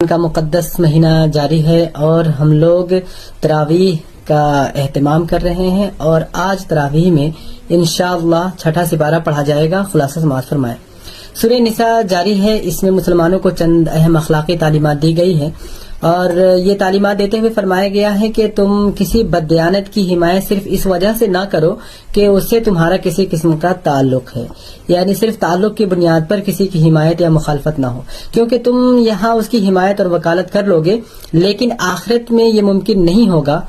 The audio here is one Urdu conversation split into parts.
کا مقدس مہینہ جاری ہے اور ہم لوگ تراویح کا اہتمام کر رہے ہیں، اور آج تراویح میں انشاءاللہ چھٹا سپارہ پڑھا جائے گا۔ خلاصہ سماعت فرمائیں۔ سورہ نساء جاری ہے، اس میں مسلمانوں کو چند اہم اخلاقی تعلیمات دی گئی ہیں، اور یہ تعلیمات دیتے ہوئے فرمایا گیا ہے کہ تم کسی بددیانت کی حمایت صرف اس وجہ سے نہ کرو کہ اس سے تمہارا کسی قسم کا تعلق ہے، یعنی صرف تعلق کی بنیاد پر کسی کی حمایت یا مخالفت نہ ہو، کیونکہ تم یہاں اس کی حمایت اور وکالت کر لو گے لیکن آخرت میں یہ ممکن نہیں ہوگا۔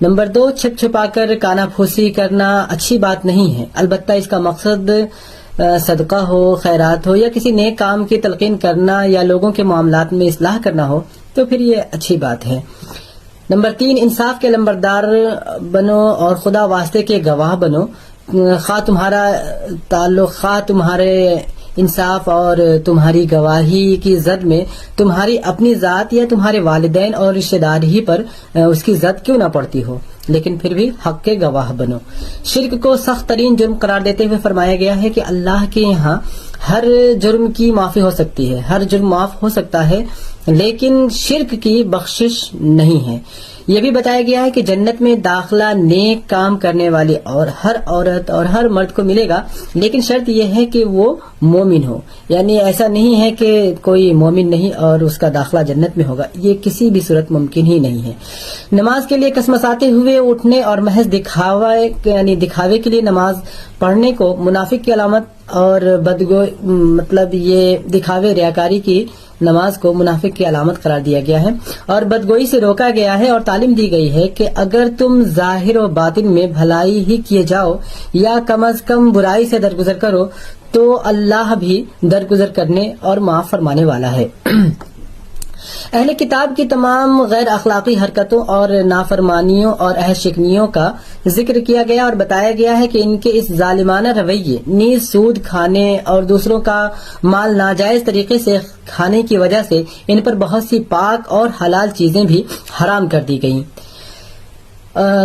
نمبر 2، چھپ چھپا کر کانا پھوسی کرنا اچھی بات نہیں ہے، البتہ اس کا مقصد صدقہ ہو، خیرات ہو، یا کسی نیک کام کی تلقین کرنا یا لوگوں کے معاملات میں اصلاح کرنا ہو تو پھر یہ اچھی بات ہے۔ نمبر 3، انصاف کے لمبردار بنو اور خدا واسطے کے گواہ بنو، خواہ تمہارا تعلق، خواہ تمہارے انصاف اور تمہاری گواہی کی زد میں تمہاری اپنی ذات یا تمہارے والدین اور رشتہ دار ہی پر اس کی زد کیوں نہ پڑتی ہو، لیکن پھر بھی حق کے گواہ بنو۔ شرک کو سخت ترین جرم قرار دیتے ہوئے فرمایا گیا ہے کہ اللہ کے یہاں ہر جرم کی معافی ہو سکتی ہے، ہر جرم معاف ہو سکتا ہے، لیکن شرک کی بخشش نہیں ہے۔ یہ بھی بتایا گیا ہے کہ جنت میں داخلہ نیک کام کرنے والی اور ہر عورت اور ہر مرد کو ملے گا، لیکن شرط یہ ہے کہ وہ مومن ہو، یعنی ایسا نہیں ہے کہ کوئی مومن نہیں اور اس کا داخلہ جنت میں ہوگا، یہ کسی بھی صورت ممکن ہی نہیں ہے۔ نماز کے لیے کسمساتے ہوئے اٹھنے اور محض دکھاوے کے لیے نماز پڑھنے کو منافق کی علامت اور مطلب یہ دکھاوے ریاکاری کی نماز کو منافق کی علامت قرار دیا گیا ہے اور بدگوئی سے روکا گیا ہے، اور تعلیم دی گئی ہے کہ اگر تم ظاہر و باطن میں بھلائی ہی کیے جاؤ یا کم از کم برائی سے درگزر کرو تو اللہ بھی درگزر کرنے اور معاف فرمانے والا ہے۔ اہل کتاب کی تمام غیر اخلاقی حرکتوں اور نافرمانیوں اور عہد شکنیوں کا ذکر کیا گیا اور بتایا گیا ہے کہ ان کے اس ظالمانہ رویے نیز سود کھانے اور دوسروں کا مال ناجائز طریقے سے کھانے کی وجہ سے ان پر بہت سی پاک اور حلال چیزیں بھی حرام کر دی گئیں۔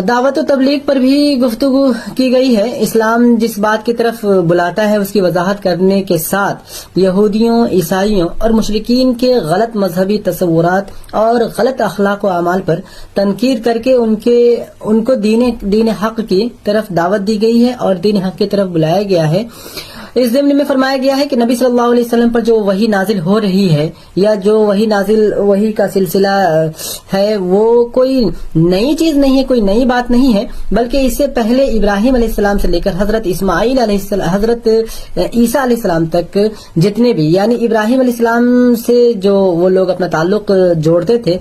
دعوت و تبلیغ پر بھی گفتگو کی گئی ہے۔ اسلام جس بات کی طرف بلاتا ہے اس کی وضاحت کرنے کے ساتھ یہودیوں، عیسائیوں اور مشرکین کے غلط مذہبی تصورات اور غلط اخلاق و اعمال پر تنقید کر کے ان کو دین حق کی طرف دعوت دی گئی ہے اور دین حق کی طرف بلایا گیا ہے۔ اس ضمن میں فرمایا گیا ہے کہ نبی صلی اللہ علیہ وسلم پر جو وحی نازل ہو رہی ہے یا جو وحی کا سلسلہ ہے وہ کوئی نئی چیز نہیں ہے، کوئی نئی بات نہیں ہے، بلکہ اس سے پہلے ابراہیم علیہ السلام سے لے کر حضرت حضرت عیسیٰ علیہ السلام تک جتنے بھی، یعنی ابراہیم علیہ السلام سے جو وہ لوگ اپنا تعلق جوڑتے تھے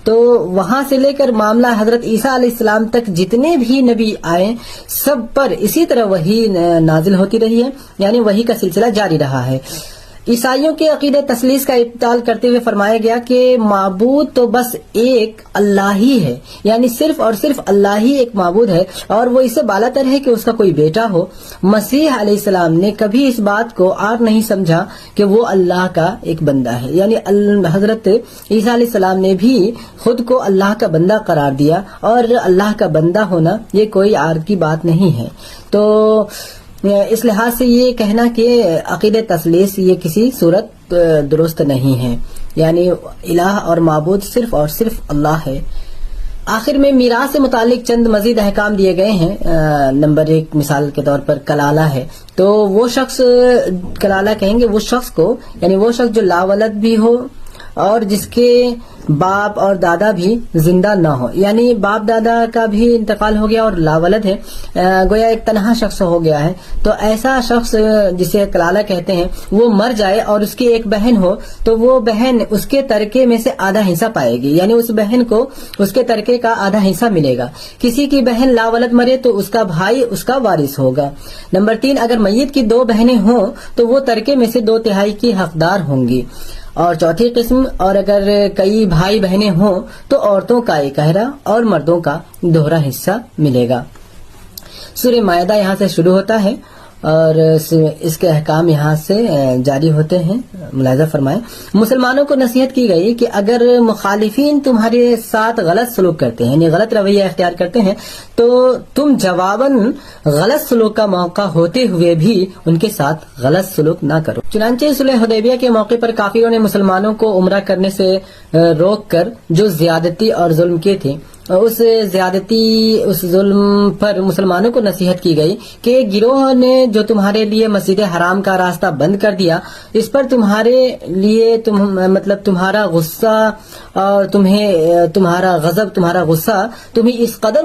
تو وہاں سے لے کر معاملہ حضرت عیسیٰ علیہ السلام تک جتنے بھی نبی آئے سب پر اسی طرح وحی نازل ہوتی رہی ہے، یعنی وحی کا سلسلہ جاری رہا ہے۔ عیسائیوں کے عقیدہ تثلیث کا ابطال کرتے ہوئے فرمایا گیا کہ معبود تو بس ایک اللہ ہی ہے، یعنی صرف اور صرف اللہ ہی ایک معبود ہے اور وہ اس سے بالاتر ہے کہ اس کا کوئی بیٹا ہو۔ مسیح علیہ السلام نے کبھی اس بات کو عار نہیں سمجھا کہ وہ اللہ کا ایک بندہ ہے، یعنی حضرت عیسیٰ علیہ السلام نے بھی خود کو اللہ کا بندہ قرار دیا، اور اللہ کا بندہ ہونا یہ کوئی عار کی بات نہیں ہے۔ تو اس لحاظ سے یہ کہنا کہ عقیدہ تثلیث یہ کسی صورت درست نہیں ہے، یعنی الہ اور معبود صرف اور صرف اللہ ہے۔ آخر میں میراث سے متعلق چند مزید احکام دیے گئے ہیں۔ نمبر 1 مثال کے طور پر کلالہ ہے، تو وہ شخص کلالہ کہیں گے وہ شخص کو، یعنی وہ شخص جو لاولد بھی ہو اور جس کے باپ اور دادا بھی زندہ نہ ہو، یعنی باپ دادا کا بھی انتقال ہو گیا اور لاولد ہے، گویا ایک تنہا شخص ہو گیا ہے، تو ایسا شخص جسے کلالہ کہتے ہیں وہ مر جائے اور اس کی ایک بہن ہو تو وہ بہن اس کے ترکے میں سے آدھا حصہ پائے گی، یعنی اس بہن کو اس کے ترکے کا آدھا حصہ ملے گا۔ کسی کی بہن لاولد مرے تو اس کا بھائی اس کا وارث ہوگا۔ نمبر 3، اگر میت کی 2 بہنیں ہوں تو وہ ترکے میں سے 2/3 کی حقدار ہوں گی۔ اور چوتھی قسم، اور اگر کئی بھائی بہنیں ہوں تو عورتوں کا 1/2 اور مردوں کا 2 حصہ ملے گا۔ سورہ مائدہ یہاں سے شروع ہوتا ہے اور اس کے احکام یہاں سے جاری ہوتے ہیں، ملاحظہ فرمائیں۔ مسلمانوں کو نصیحت کی گئی کہ اگر مخالفین تمہارے ساتھ غلط سلوک کرتے ہیں، یعنی غلط رویہ اختیار کرتے ہیں، تو تم جواباً غلط سلوک کا موقع ہوتے ہوئے بھی ان کے ساتھ غلط سلوک نہ کرو۔ چنانچہ صلح حدیبیہ کے موقع پر کافروں نے مسلمانوں کو عمرہ کرنے سے روک کر جو زیادتی اور ظلم کیے تھے، اس زیادتی، اس ظلم پر مسلمانوں کو نصیحت کی گئی کہ گروہ نے جو تمہارے لیے مسجد حرام کا راستہ بند کر دیا، اس پر تمہارے لیے تمہارا غصہ اور تمہارا غضب، تمہارا غصہ تمہیں اس قدر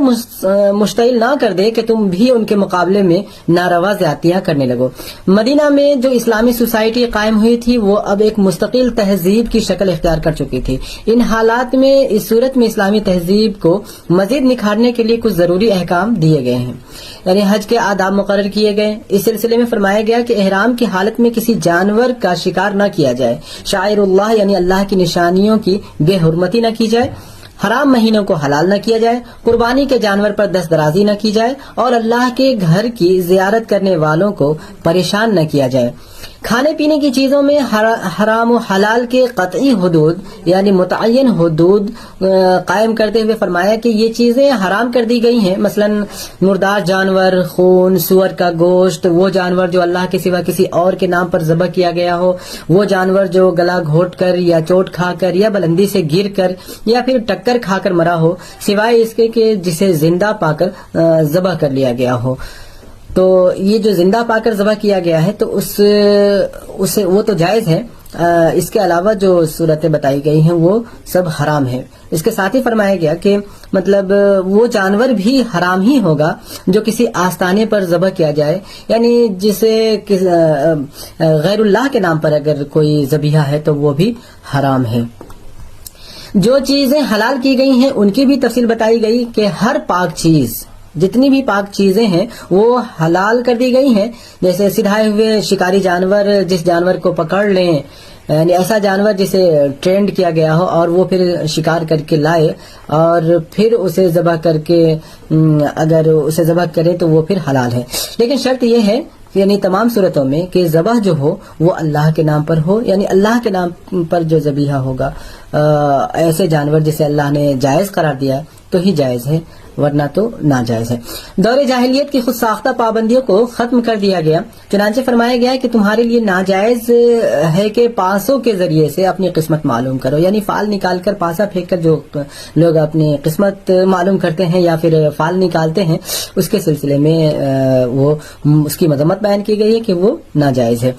مشتعل نہ کر دے کہ تم بھی ان کے مقابلے میں ناروا زیادتیاں کرنے لگو۔ مدینہ میں جو اسلامی سوسائٹی قائم ہوئی تھی وہ اب ایک مستقل تہذیب کی شکل اختیار کر چکی تھی۔ ان حالات میں، اس صورت میں اسلامی تہذیب کو مزید نکھارنے کے لیے کچھ ضروری احکام دیے گئے ہیں، یعنی حج کے آداب مقرر کیے گئے۔ اس سلسلے میں فرمایا گیا کہ احرام کی حالت میں کسی جانور کا شکار نہ کیا جائے، شاعر اللہ یعنی اللہ کی نشانیوں کی بے حرمتی نہ کی جائے، حرام مہینوں کو حلال نہ کیا جائے، قربانی کے جانور پر دست درازی نہ کی جائے، اور اللہ کے گھر کی زیارت کرنے والوں کو پریشان نہ کیا جائے۔ کھانے پینے کی چیزوں میں حرام و حلال کے قطعی حدود یعنی متعین حدود قائم کرتے ہوئے فرمایا کہ یہ چیزیں حرام کر دی گئی ہیں، مثلا مردار جانور، خون، سور کا گوشت، وہ جانور جو اللہ کے سوا کسی اور کے نام پر ذبح کیا گیا ہو، وہ جانور جو گلا گھوٹ کر یا چوٹ کھا کر یا بلندی سے گر کر یا پھر ٹکر کھا کر مرا ہو، سوائے اس کے کہ جسے زندہ پا کر ذبح کر لیا گیا ہو۔ تو یہ جو زندہ پا کر ذبح کیا گیا ہے تو اسے وہ تو جائز ہے، اس کے علاوہ جو صورتیں بتائی گئی ہیں وہ سب حرام ہے۔ اس کے ساتھ ہی فرمایا گیا کہ وہ جانور بھی حرام ہی ہوگا جو کسی آستانے پر ذبح کیا جائے، یعنی جسے غیر اللہ کے نام پر اگر کوئی ذبیحہ ہے تو وہ بھی حرام ہے۔ جو چیزیں حلال کی گئی ہیں ان کی بھی تفصیل بتائی گئی کہ ہر پاک چیز، جتنی بھی پاک چیزیں ہیں وہ حلال کر دی گئی ہیں، جیسے سدھائے ہوئے شکاری جانور، جس جانور کو پکڑ لیں، یعنی ایسا جانور جسے ٹرینڈ کیا گیا ہو اور وہ پھر شکار کر کے لائے اور پھر اسے ذبح کر کے اگر اسے ذبح کرے تو وہ پھر حلال ہے۔ لیکن شرط یہ ہے یعنی تمام صورتوں میں کہ ذبح جو ہو وہ اللہ کے نام پر ہو، یعنی اللہ کے نام پر جو ذبیحہ ہوگا، ایسے جانور جسے اللہ نے جائز قرار دیا تو ہی جائز ہے، ورنہ تو ناجائز ہے۔ دور جاہلیت کی خود ساختہ پابندیوں کو ختم کر دیا گیا، چنانچہ فرمایا گیا کہ تمہارے لیے ناجائز ہے کہ پاسوں کے ذریعے سے اپنی قسمت معلوم کرو، یعنی فال نکال کر پاسا پھینک کر جو لوگ اپنی قسمت معلوم کرتے ہیں یا پھر فال نکالتے ہیں، اس کے سلسلے میں وہ اس کی مذمت بیان کی گئی ہے کہ وہ ناجائز ہے۔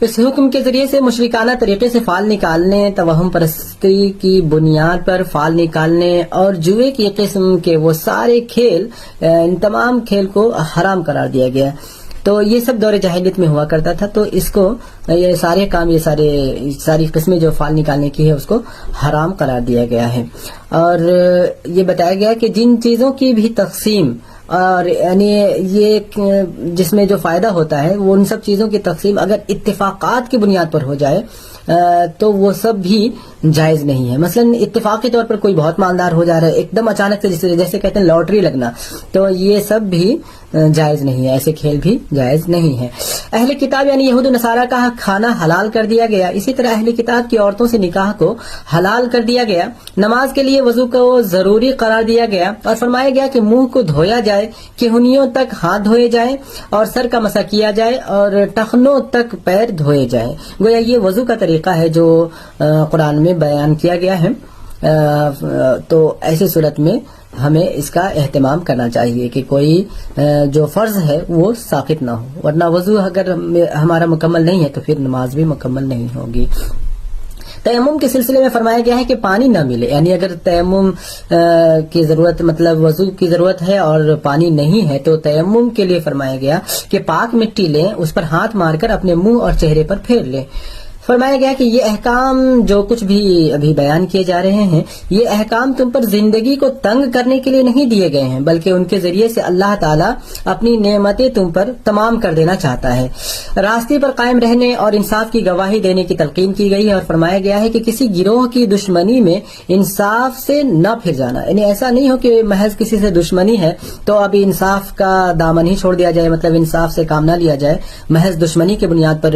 اس حکم کے ذریعے سے مشرکانہ طریقے سے فال نکالنے، توہم پرستی کی بنیاد پر فال نکالنے اور جوئے کی قسم کے وہ سارے کھیل، ان تمام کھیل کو حرام قرار دیا گیا۔ تو یہ سب دور جاہلیت میں ہوا کرتا تھا، تو اس کو یہ سارے کام، یہ ساری قسمیں جو فال نکالنے کی ہے اس کو حرام قرار دیا گیا ہے۔ اور یہ بتایا گیا کہ جن چیزوں کی بھی تقسیم اور یعنی یہ جس میں جو فائدہ ہوتا ہے وہ ان سب چیزوں کی تقسیم اگر اتفاقات کی بنیاد پر ہو جائے تو وہ سب بھی جائز نہیں ہے۔ مثلا اتفاقی طور پر کوئی بہت مالدار ہو جا رہا ہے ایک دم اچانک سے، جیسے کہتے ہیں لاٹری لگنا، تو یہ سب بھی جائز نہیں ہے، ایسے کھیل بھی جائز نہیں ہے۔ اہل کتاب یعنی یہود و نصارہ کا کھانا حلال کر دیا گیا، اسی طرح اہل کتاب کی عورتوں سے نکاح کو حلال کر دیا گیا، نماز کے لیے وضو کو ضروری قرار دیا گیا اور فرمایا گیا کہ منہ کو دھویا جائے، کہنیوں تک ہاتھ دھوئے جائیں اور سر کا مسح کیا جائے اور ٹخنوں تک پیر دھوئے جائیں۔ گویا یہ وضو کا طریقہ ہے جو قرآن میں بیان کیا گیا ہے۔ تو ایسی صورت میں ہمیں اس کا اہتمام کرنا چاہیے کہ کوئی جو فرض ہے وہ ساقط نہ ہو، ورنہ وضو اگر ہمارا مکمل نہیں ہے تو پھر نماز بھی مکمل نہیں ہوگی۔ تیمم کے سلسلے میں فرمایا گیا ہے کہ پانی نہ ملے، یعنی اگر تیمم کی ضرورت وضو کی ضرورت ہے اور پانی نہیں ہے تو تیمم کے لیے فرمایا گیا کہ پاک مٹی لیں، اس پر ہاتھ مار کر اپنے منہ اور چہرے پر پھیر لیں۔ فرمایا گیا کہ یہ احکام جو کچھ بھی ابھی بیان کیے جا رہے ہیں، یہ احکام تم پر زندگی کو تنگ کرنے کے لیے نہیں دیے گئے ہیں، بلکہ ان کے ذریعے سے اللہ تعالیٰ اپنی نعمتیں تم پر تمام کر دینا چاہتا ہے۔ راستے پر قائم رہنے اور انصاف کی گواہی دینے کی تلقین کی گئی ہے، اور فرمایا گیا ہے کہ کسی گروہ کی دشمنی میں انصاف سے نہ پھر جانا، یعنی ایسا نہیں ہو کہ محض کسی سے دشمنی ہے تو اب انصاف کا دامن ہی چھوڑ دیا جائے، مطلب انصاف سے کام نہ لیا جائے، محض دشمنی کی بنیاد پر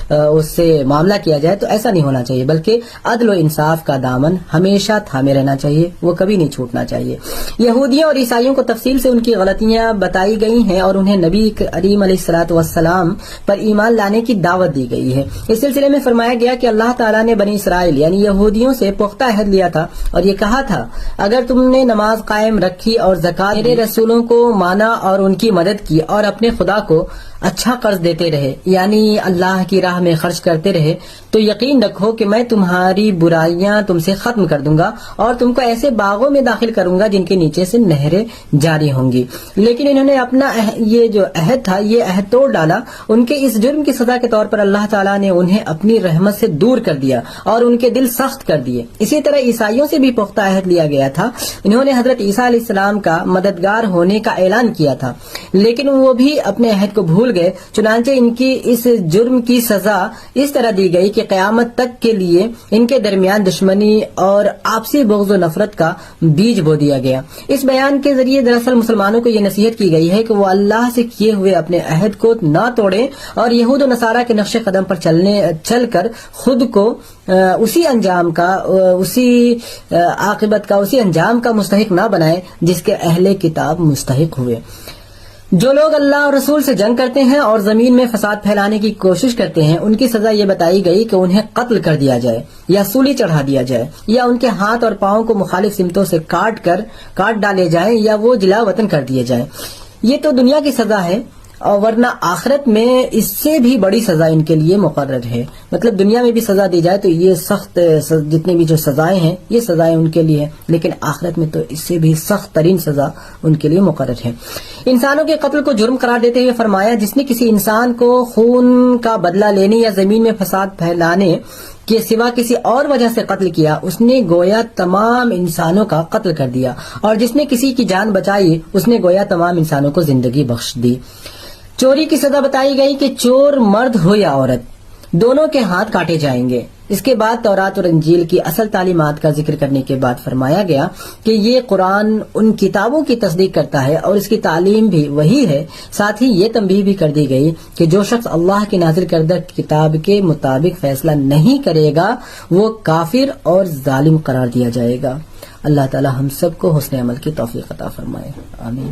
اس سے معاملہ کیا جائے، تو ایسا نہیں ہونا چاہیے، بلکہ عدل و انصاف کا دامن ہمیشہ تھامے رہنا چاہیے، وہ کبھی نہیں چھوٹنا چاہیے۔ یہودیوں اور عیسائیوں کو تفصیل سے ان کی غلطیاں بتائی گئی ہیں اور انہیں نبی کریم علیہ الصلوۃ والسلام پر ایمان لانے کی دعوت دی گئی ہے۔ اس سلسلے میں فرمایا گیا کہ اللہ تعالیٰ نے بنی اسرائیل یعنی یہودیوں سے پختہ عہد لیا تھا اور یہ کہا تھا، اگر تم نے نماز قائم رکھی اور زکوٰۃ میرے رسولوں کو مانا اور ان کی مدد کی اور اپنے خدا کو اچھا قرض دیتے رہے، یعنی اللہ کی راہ میں خرچ کرتے رہے، تو یقین رکھو کہ میں تمہاری برائیاں تم سے ختم کر دوں گا اور تم کو ایسے باغوں میں داخل کروں گا جن کے نیچے سے نہریں جاری ہوں گی۔ لیکن انہوں نے اپنا یہ جو عہد تھا یہ عہد توڑ ڈالا۔ ان کے اس جرم کی سزا کے طور پر اللہ تعالیٰ نے انہیں اپنی رحمت سے دور کر دیا اور ان کے دل سخت کر دیے۔ اسی طرح عیسائیوں سے بھی پختہ عہد لیا گیا تھا۔ انہوں نے حضرت عیسیٰ علیہ السلام کا مددگار ہونے کا اعلان کیا تھا، لیکن وہ بھی اپنے عہد کو بھول گئے۔ چنانچہ ان کی اس جرم کی سزا اس طرح دی گئی کہ قیامت تک کے لیے ان کے درمیان دشمنی اور آپسی بغض و نفرت کا بیج بو دیا گیا۔ اس بیان کے ذریعے دراصل مسلمانوں کو یہ نصیحت کی گئی ہے کہ وہ اللہ سے کیے ہوئے اپنے عہد کو نہ توڑیں اور یہود و نصارہ کے نقش قدم پر چل کر خود کو اسی انجام کا، اسی عاقبت کا، اسی انجام کا مستحق نہ بنائیں جس کے اہل کتاب مستحق ہوئے۔ جو لوگ اللہ اور رسول سے جنگ کرتے ہیں اور زمین میں فساد پھیلانے کی کوشش کرتے ہیں، ان کی سزا یہ بتائی گئی کہ انہیں قتل کر دیا جائے یا سولی چڑھا دیا جائے یا ان کے ہاتھ اور پاؤں کو مخالف سمتوں سے کاٹ ڈالے جائیں یا وہ جلا وطن کر دیے جائیں۔ یہ تو دنیا کی سزا ہے، اور ورنہ آخرت میں اس سے بھی بڑی سزا ان کے لیے مقرر ہے۔ مطلب دنیا میں بھی سزا دی جائے تو یہ سخت، جتنی بھی جو سزائیں ہیں یہ سزائیں ان کے لیے ہیں، لیکن آخرت میں تو اس سے بھی سخت ترین سزا ان کے لیے مقرر ہے۔ انسانوں کے قتل کو جرم قرار دیتے ہوئے فرمایا، جس نے کسی انسان کو خون کا بدلہ لینے یا زمین میں فساد پھیلانے کے سوا کسی اور وجہ سے قتل کیا، اس نے گویا تمام انسانوں کا قتل کر دیا، اور جس نے کسی کی جان بچائی اس نے گویا تمام انسانوں کو زندگی بخش دی۔ چوری کی سزا بتائی گئی کہ چور مرد ہو یا عورت دونوں کے ہاتھ کاٹے جائیں گے۔ اس کے بعد تورات اور انجیل کی اصل تعلیمات کا ذکر کرنے کے بعد فرمایا گیا کہ یہ قرآن ان کتابوں کی تصدیق کرتا ہے اور اس کی تعلیم بھی وہی ہے۔ ساتھ ہی یہ تنبیہ بھی کر دی گئی کہ جو شخص اللہ کی نازل کردہ کتاب کے مطابق فیصلہ نہیں کرے گا وہ کافر اور ظالم قرار دیا جائے گا۔ اللہ تعالی ہم سب کو حسن عمل کی توفیق عطا فرمائے، آمین۔